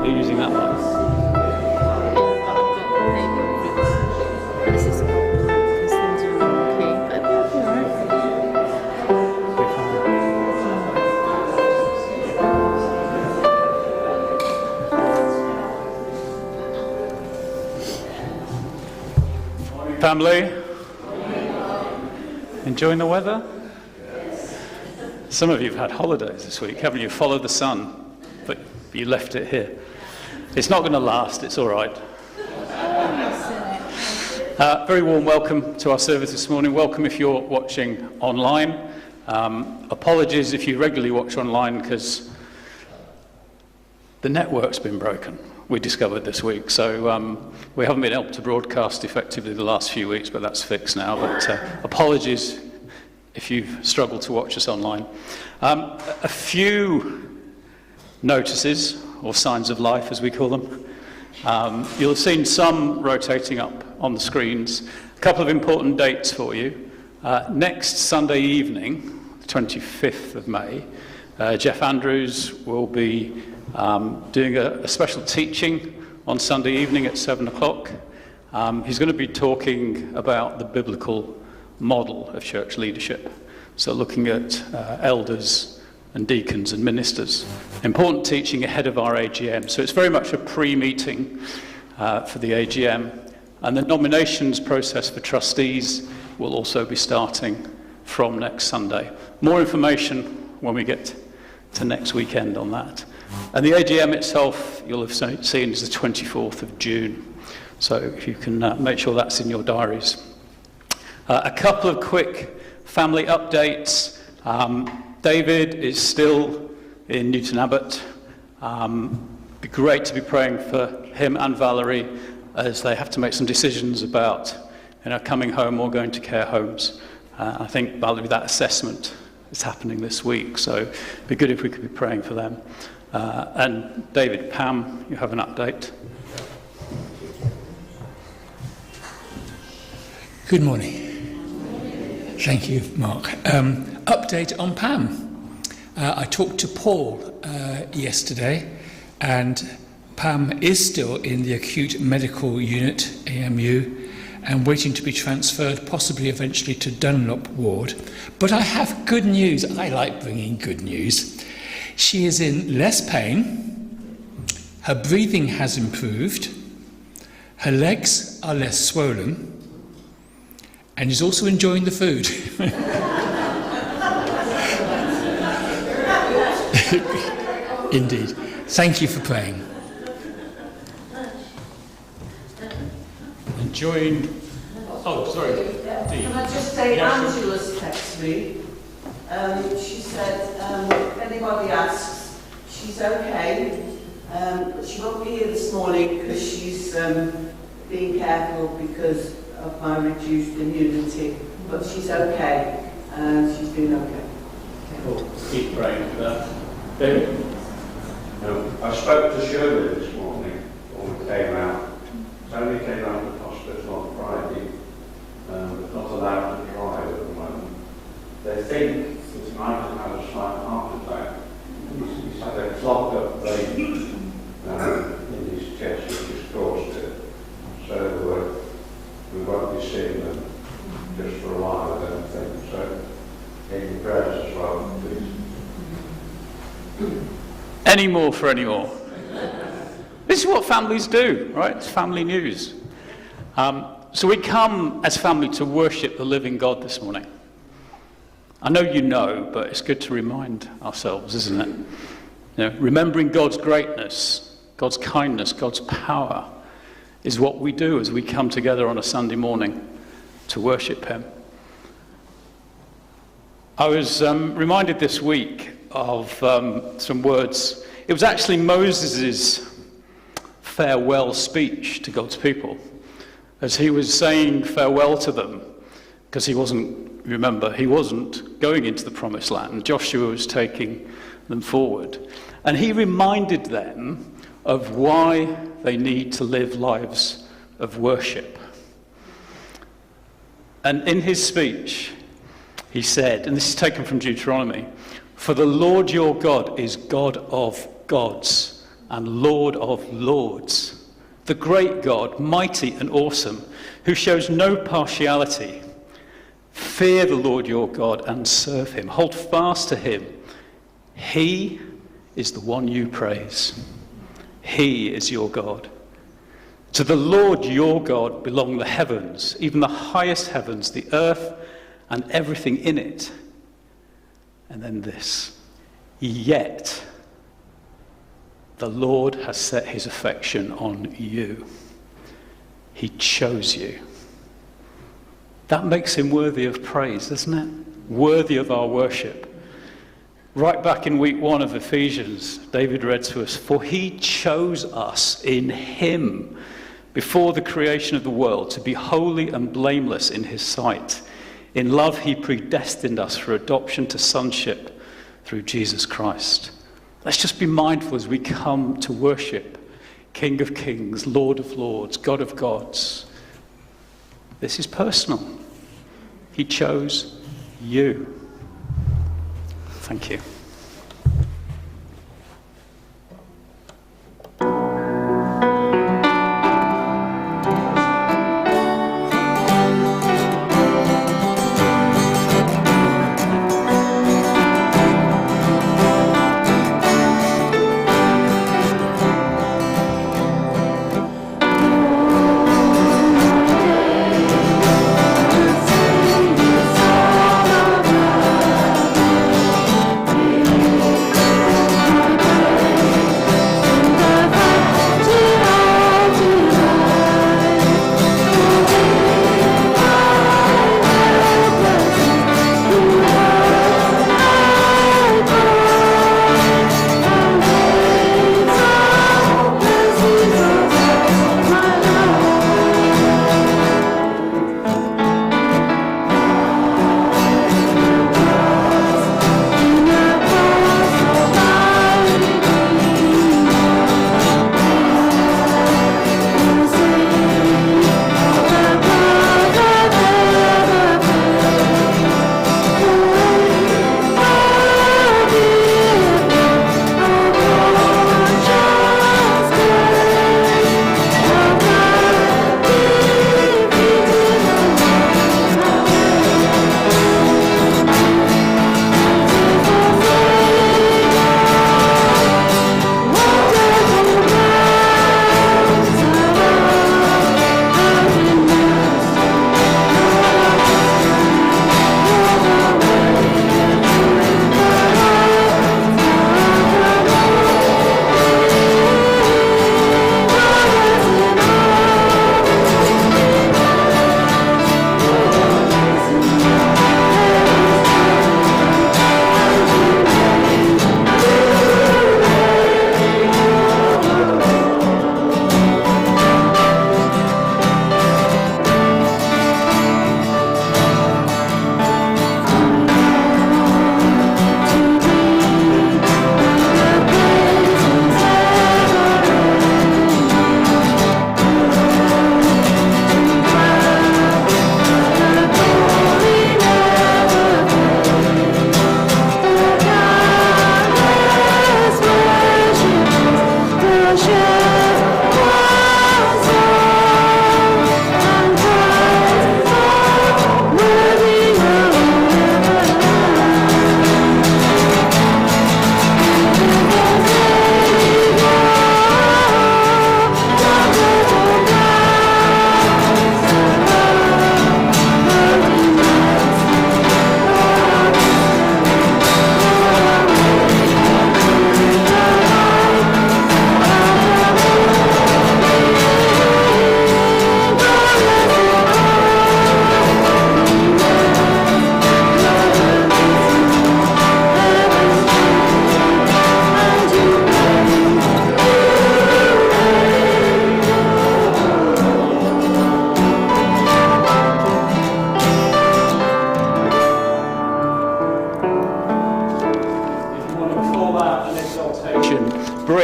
You're using that one. This is because things are okay, but they'll be alright. Family? Enjoying the weather? Some of you have had holidays this week, haven't you? Followed the sun, but you left it here. It's not going to last, it's all right. Very warm welcome to our service this morning. Welcome if you're watching online. Apologies if you regularly watch online because the network's been broken, we discovered this week. So we haven't been able to broadcast effectively the last few weeks, but that's fixed now. But apologies if you've struggled to watch us online. A few notices, or signs of life as we call them. You'll have seen some rotating up on the screens. A couple of important dates for you. Next Sunday evening, the 25th of May, Jeff Andrews will be doing a special teaching on Sunday evening at 7 o'clock. He's going to be talking about the biblical model of church leadership. So looking at elders and deacons and ministers. Important teaching ahead of our AGM. So it's very much a pre-meeting for the AGM. And the nominations process for trustees will also be starting from next Sunday. More information when we get to next weekend on that. And the AGM itself, you'll have seen, is the 24th of June. So if you can make sure that's in your diaries. A couple of quick family updates. David is still in Newton Abbot. It'd be great to be praying for him and Valerie as they have to make some decisions about coming home or going to care homes. I think, Valerie, that assessment is happening this week, so it'd be good if we could be praying for them. And David, Pam, you have an update. Good morning. Thank you, Mark. Update on Pam. I talked to Paul yesterday, and Pam is still in the acute medical unit, AMU, and waiting to be transferred, possibly eventually to Dunlop ward. But I have good news. I like bringing good news. She is in less pain, her breathing has improved, her legs are less swollen, and is also enjoying the food. Indeed. Thank you for praying. Enjoying. Oh, sorry. Can I just say, Angela's texted me. She said, if anybody asks, she's okay, but she won't be here this morning because she's being careful because of my reduced immunity. But she's okay, and she's doing okay. Cool. Keep praying for that. David? I spoke to Shirley this morning when we came out. Tony came out of the hospital on Friday, but not allowed to drive at the moment. They think this might have had a slight heart attack. He's had a clogged up vein in his chest, which has caused it. So we won't be seeing them just for a while, I don't think. So in prayers as well, please. Any more for any more? This is what families do, right? It's family news. So we come as family to worship the living God this morning. I know you know, but it's good to remind ourselves, isn't it? Remembering God's greatness, God's kindness, God's power is what we do as we come together on a Sunday morning to worship Him. I was reminded this week of some words. It was actually Moses' farewell speech to God's people, as he was saying farewell to them, because he wasn't going into the promised land. Joshua was taking them forward. And he reminded them of why they need to live lives of worship. And in his speech, he said, and this is taken from Deuteronomy, "For the Lord your God is God of gods and Lord of lords, the great God, mighty and awesome, who shows no partiality. Fear the Lord your God and serve him. Hold fast to him. He is the one you praise. He is your God. To the Lord your God belong the heavens, even the highest heavens, the earth and everything in it. And then this, yet the Lord has set his affection on you. He chose you. That makes him worthy of praise, doesn't it? Worthy of our worship. Right back in week 1 of Ephesians, David read to us, for he chose us in him before the creation of the world to be holy and blameless in his sight. In love he predestined us for adoption to sonship through Jesus Christ. Let's just be mindful as we come to worship King of Kings, Lord of Lords, God of Gods. This is personal. He chose you. Thank you.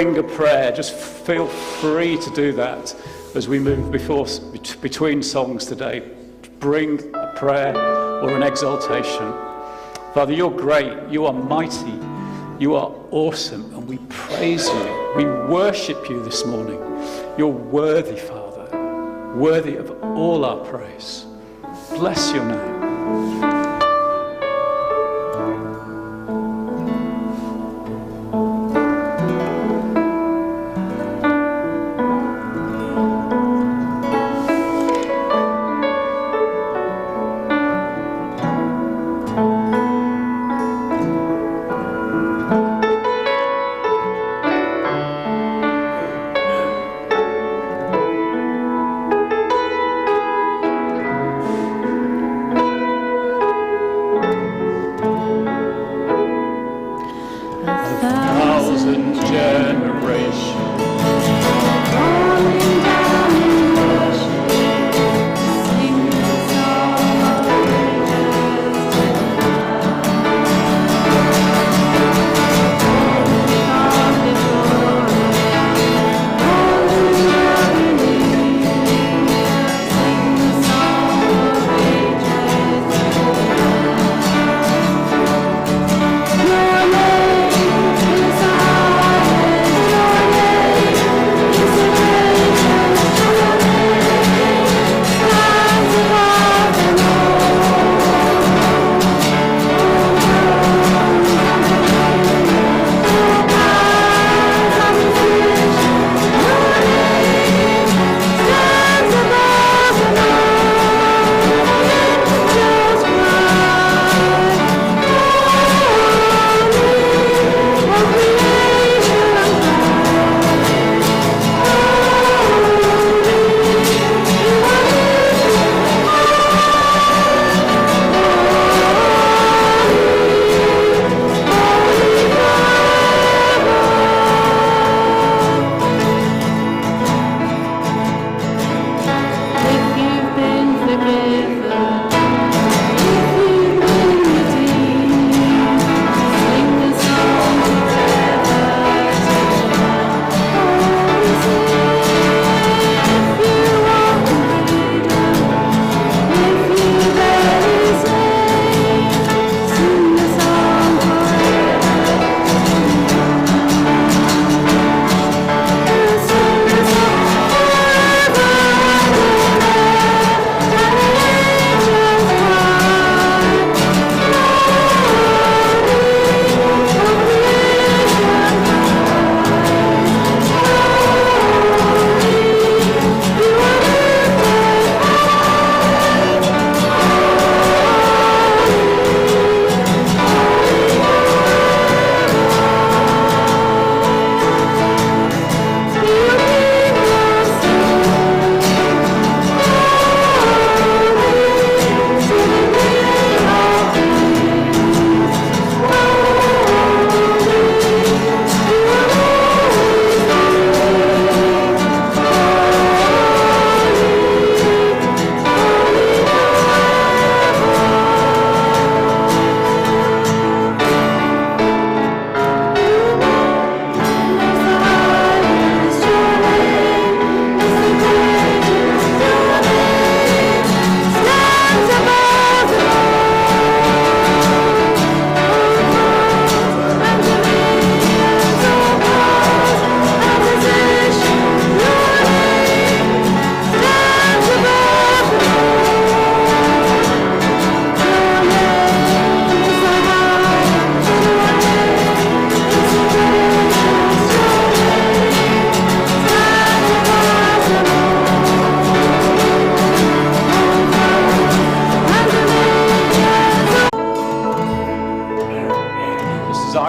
bring a prayer, just feel free to do that as we move between songs today. Bring a prayer or an exaltation. Father, you're great, you are mighty, you are awesome, and we praise you. We worship you this morning. You're worthy, Father, worthy of all our praise. Bless your name.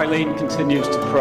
Eileen continues to